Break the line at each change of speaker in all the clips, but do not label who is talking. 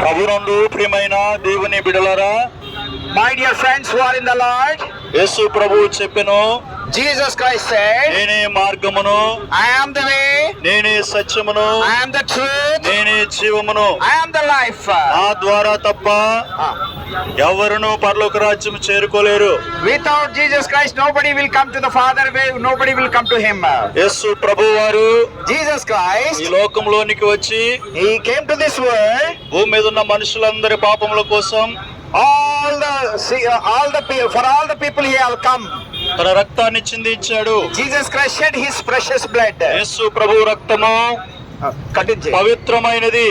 ప్రభునందు ప్రియమైన దేవుని బిడ్డలారా,
my dear friends who are in the Lord,
యేసు ప్రభువు చెప్పెను,
Jesus Christ said,
నేనే మార్గమును,
I am the way,
నేనే సత్యమును,
I am the truth,
నేనే జీవమును,
I am the life.
నా ద్వారా తప్ప ఎవరును పరలోక రాజ్యం చేరుకోలేరు.
Without Jesus Christ nobody will come to the Father, nobody will come to him.
యేసు ప్రభువు వారు
Jesus Christ,
ఈ లోకంలోనికి వచ్చి
he came to this world,
భూమి మీద ఉన్న మనుషులందరి పాపముల కోసం
for all the people he have come.
తన రక్తాన్ని చిందించాడు.
Jesus Christ shed his precious blood.
యేసు ప్రభువు రక్తము పవిత్రమైనది.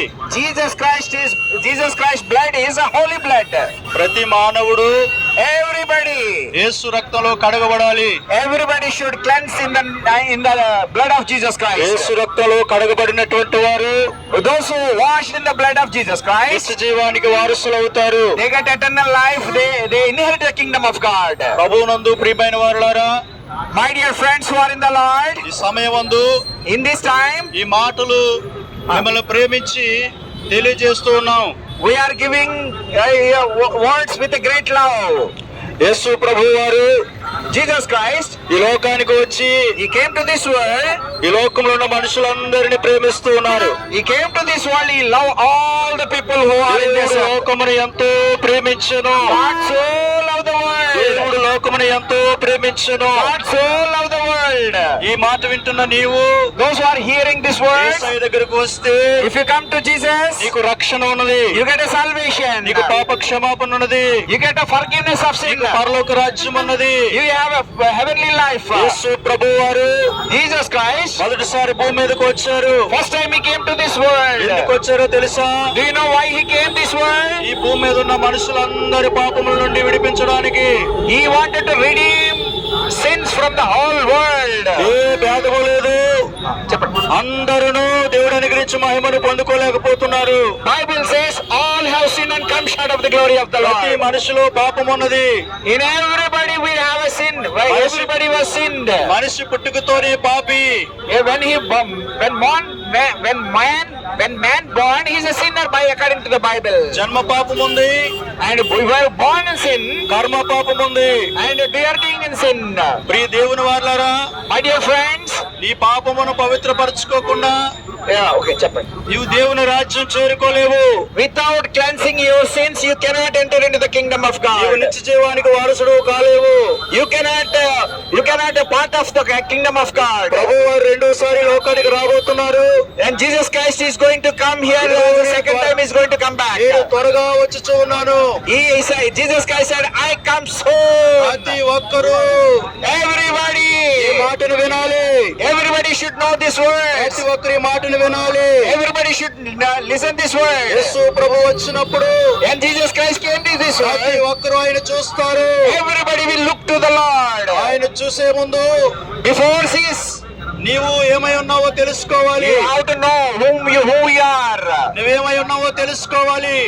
Jesus Christ blood is a holy blood.
ప్రతి మానవుడు
Everybody,
యేసు రక్తంలో కడగబడాలి.
everybody should cleanse in the blood of Jesus Christ.
యేసు రక్తంలో కడగబడినటువంటి వారు,
Those who washed in the blood of Jesus Christ,
నిత్య జీవానికి వారసులు అవుతారు.
they get eternal life. They inherit the kingdom of God.
ప్రభువునందు ప్రియమైన వారులారా,
My dear friends who are in the Lord,
ఈ సమయమందు
in this time
ఈ మాటలు మిమ్మల్ని ప్రేమించి తెలియజేస్తూ ఉన్నాం.
we are giving words with a great love.
యేసు ప్రభువు వారు
Jesus Christ,
ఈ లోకానికి వచ్చి
he came to this world.
ఈ లోకంలో ఉన్న మనుషులందరినీ ప్రేమిస్తూ ఉన్నారు.
He came to this world. He loved all the people who are in this
దేవుడు
world.
లోకమును ఎంతో ప్రేమించెను.
God so loved the world.
దేవుడు లోకమును ఎంతో ప్రేమించెను.
God so loved the world.
ఈ మాట వింటున్న నీవు
Those who are hearing this word,
యేసయ్య దగ్గరకు వస్తే
if you come to Jesus,
నీకు రక్షణ ఉన్నది,
you get a salvation.
నీకు పాప క్షమాపణ ఉన్నది,
You get a forgiveness of sin.
నీకు పరలోక రాజ్యం ఉన్నది.
You have a heavenly life.
యేసు ప్రభువు వారు
Jesus Christ,
మొదటిసారి భూమి మీదకి వచ్చారు.
first time he came to this world.
ఎందుకు వచ్చారో తెలుసా?
Do you know why he came this world?
ఈ భూమి మీద ఉన్న మనుషులందరి పాపముల నుండి విడిపించడానికి.
He wanted to redeem sins from the whole world.
ఏ భేదము లేదు, అందరూ దేవుడు అనుగ్రహించి మహిమను పొందుకోలేకపోతున్నారు.
Bible says all have sinned and come short of the glory of the
ప్రతి
Lord.
మనిషిలో పాపం ఉన్నది.
In everybody we have a sin. Everybody was sinned.
మనిషి పుట్టుకతోనే పాపి.
When man born, he is a sinner by according to the Bible.
జన్మ పాపం ఉంది,
And we were born in sin,
కర్మ పాపం ఉంది.
and we are doing in sin.
ప్రియ దేవుని వారలారా,
My dear friends,
నీ పాపమును పవిత్రపరచుకోకుండా
చెప్పండి.
నీవు దేవుని రాజ్యం చేరుకోలేవు.
Without cleansing your sins, you cannot enter into the kingdom of
నీవు
God.
నిత్య జీవానికి వారసుడు కాలేవు.
You cannot part of the kingdom of God.
ప్రభువు వారు రెండోసారి లోకానికి రాబోతున్నారు.
And Jesus Christ is going to come here. The second time he is going to come back.
నేను త్వరగా వచ్చుచూ ఉన్నాను.
Jesus Christ said, I come soon.
ప్రతి ఒక్కరూ
Everybody,
ఈ మాటను వినాలి.
everybody should know this word.
ప్రతి ఒక్కరి మాటను వినాలి.
Everybody should listen this word.
యేసు ప్రభు వచ్చినప్పుడు
And Jesus Christ came to this
ప్రతి
world.
ఒక్కరూ ఆయన చూస్తారు.
Everybody will look to the Lord.
ఆయన చూసే ముందు
Before sees,
నీవు ఏమై ఉన్నావో తెలుసుకోవాలి.
you have to know who you are.
నువ్వేమై ఉన్నావో తెలుసుకోవాలి.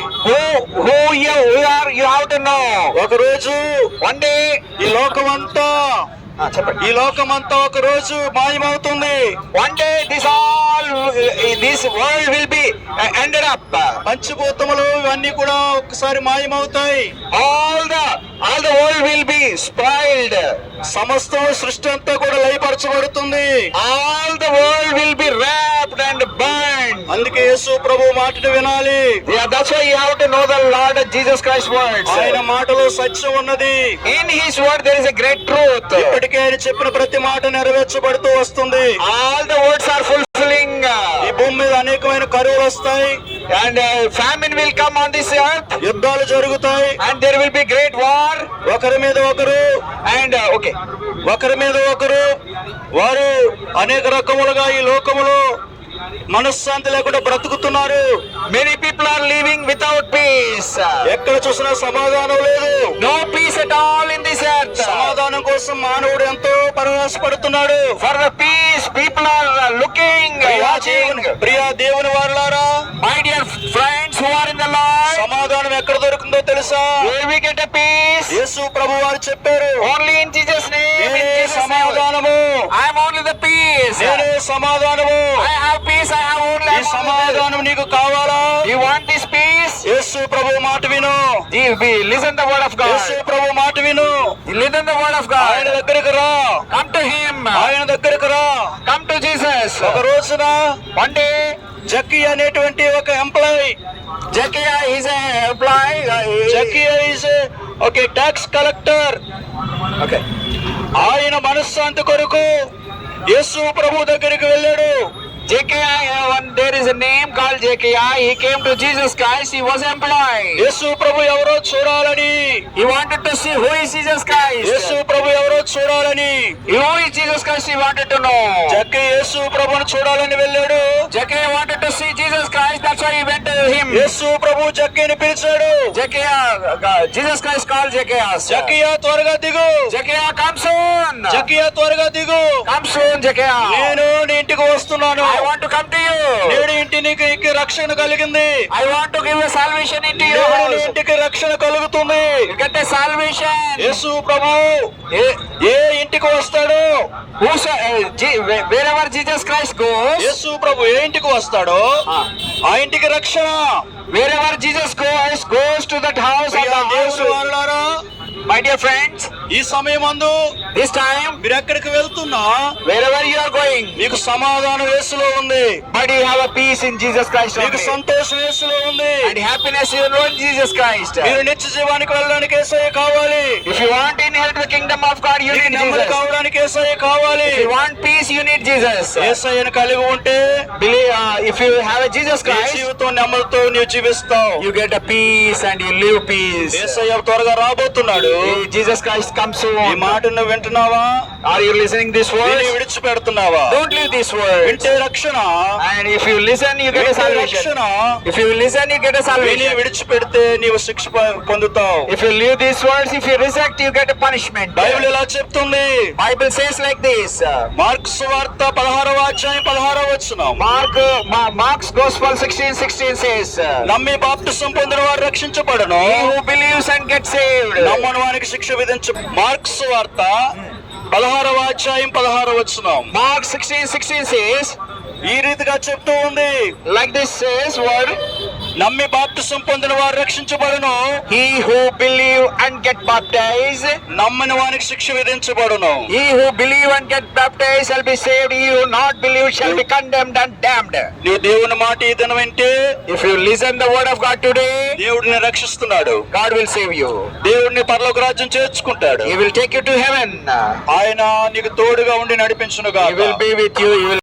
Who you are, you have to know.
ఒక రోజు
One day,
ఈ లోకమంతా
చెప్పండి.
ఈ లోకమంతా ఒక రోజు మాయమవుతుంది.
One day this world will be ended up.
పంచభూతములు ఇవన్నీ కూడా ఒక్కసారి మాయమవుతాయి.
All the world will be spoiled.
సమస్త సృష్టి అంతా కూడా లయపరచబడుతుంది.
All the world will be wrapped and burned.
అందుకే యేసు ప్రభు మాటను వినాలి.
Yeah, that's why you have to know the Lord Jesus Christ words.
ఆయన మాటలో సత్యం ఉన్నది.
In his word there is a great truth.
ఇప్పటికే ఆయన చెప్పిన ప్రతి మాట నెరవేర్చబడుతూ వస్తుంది.
All the words are fulfilling.
ఈ భూమి మీద అనేకమైన కరువులు వస్తాయి.
And famine will come on this earth.
యుద్ధాలు జరుగుతాయి.
And there will be great war.
ఒకరి మీద ఒకరు
And
ఒకరి మీద ఒకరు వారు అనేక రకములుగా ఈ లోకములో మనశ్శాంతి లేకుండా బ్రతుకుతున్నారు.
many people are living without peace.
ఎక్కడ చూసినా సమాధానం లేదు.
No peace at all in this earth.
సమాధానం కోసం మానవుడు ఎంతో ప్రయాసపడుతున్నాడు.
For the peace, people are looking, watching.
Priya దేవుని వారలారా,
My dear friends who are in the Lord,
సమాధానం ఎక్కడ దొరుకుతుందో తెలుసా?
where we get a peace?
యేసు ప్రభు వారు చెప్పారు,
Only in Jesus' name. In
నేనే
Jesus' name.
సమాధానము.
I am only the the peace.
నేనే సమాధానము.
I have peace. I have only.
ఈ సమాధానం నీకు కావాలా?
You want this peace?
యేసు ప్రభు మాట విను.
Listen the word of God.
యేసు ప్రభు మాట విను.
Listen the word of
ఆయన
God.
దగ్గరికి రా.
Come to Him.
ఆయన దగ్గరికి రా.
Come to Jesus.
ఒక రోజున
One day,
జక్కీ అనేటువంటి ఒక employee,
Zacchaeus is an employee.
Zacchaeus is okay tax collector.
Okay.
ఆయన మనశ్శాంతి కొరకు యేసు ప్రభు దగ్గరికి వెళ్ళాడు.
Zacchaeus, there is a name called Zacchaeus. He came to Jesus Christ. He was employed.
యేసు ప్రభు ఎవరో చూడాలని,
He wanted to see who is Jesus Christ.
యేసు ప్రభు ఎవరో చూడాలని
Who is Jesus Christ? He wanted to know.
Zakki యేసు ప్రభుని చూడాలని వెళ్ళాడు.
Zacchaeus wanted to see Jesus Christ. That's why he went to him.
యేసు ప్రభు జక్కీని పిలిచాడు.
Jesus Christ called Zacchaeus.
జక్కీయా త్వరగా దిగు.
Zacchaeus, come soon.
జక్కీయా త్వరగా దిగు.
Come soon, Zacchaeus.
నేను నీ ఇంటికి వస్తున్నాను.
I want to come to you.
నేడు ఇంటికి రక్షణ కలిగింది.
I want to give a salvation into your
నేడు నీ
house.
ఇంటికి రక్షణ కలుగుతుంది.
You get a salvation.
యేసు ప్రభు ఏ ఇంటికి వస్తాడు?
Wherever Jesus Christ goes,
యేసు ప్రభు ఏ ఇంటికి వస్తాడో ఆ ఇంటికి రక్షణ.
wherever Jesus goes to that house of
Priya
the house.
దేవుని వారలారా,
My dear friends,
ఈ సమయమందు
this time,
మీరు ఎక్కడికి వెళ్తున్నా
wherever you are going,
మీకు సమాధానం యేసులో ఉంది.
but you have a peace in Jesus Christ
మీకు
only.
సంతోషం యేసులో ఉంది.
And happiness you know in Jesus Christ.
మీరు నిత్య జీవానికి వెళ్ళడానికి యేసయ్య కావాలి.
If you want to inherit the kingdom of God, you
మీకు
need
నెమ్మది
Jesus.
కావడానికి యేసయ్య కావాలి.
If you want peace, you need Jesus.
యేసయ్యను కలిగి ఉంటే
If you have a Jesus
నీ
Christ,
జీవితం నెమ్మదితో నీవు జీవిస్తావు.
you get a peace and you live peace.
యేసయ్య త్వరగా రాబోతున్నాడు.
Jesus Christ comes
ఈ
soon.
మాటను వింటున్నావా?
Are you listening this
విని
word?
విడిచిపెడుతున్నావా?
Don't leave this word.
వింటే రక్షణ,
And if you listen, you get a
వింటే
salvation.
రక్షణ,
If you listen, you get a
విని
salvation.
విడిచిపెడితే నీవు శిక్ష పొందుతావు.
If you leave these words, if you reject, you get a punishment.
Bible ఇలా చెప్తుంది.
Bible says like this.
Mark సువార్త 16వ అధ్యాయం 16వ వచనం.
Mark's Gospel 16:16 says,
నమ్మి బాప్తిసం పొందిన వారు రక్షించబడును,
he who believes and gets saved.
నమ్మని వానికి శిక్ష విధించు. మార్కు సువార్త 16వ అధ్యాయం 16వ వచనం
Mark 16:16 says,
ఈ రీతిగా చెప్తూ ఉంది.
like this says word,
నమ్మి బాప్తిసం పొందిన వారు రక్షించబడును,
he who believe and get baptized.
నమ్మని వానికి శిక్ష విధించబడును.
He who believe and get baptized shall be saved. He who not believe shall be condemned and damned.
నీవు దేవుని మాట ఈ దినం వింటే
If you listen the word of God today,
దేవుడిని రక్షిస్తున్నాడు.
God will save you.
దేవుడిని పరలోక రాజ్యం చేర్చుకుంటాడు.
He will take you to heaven.
ఆయన నీకు తోడుగా ఉండి నడిపించును
He will
గాక.
be with you. He will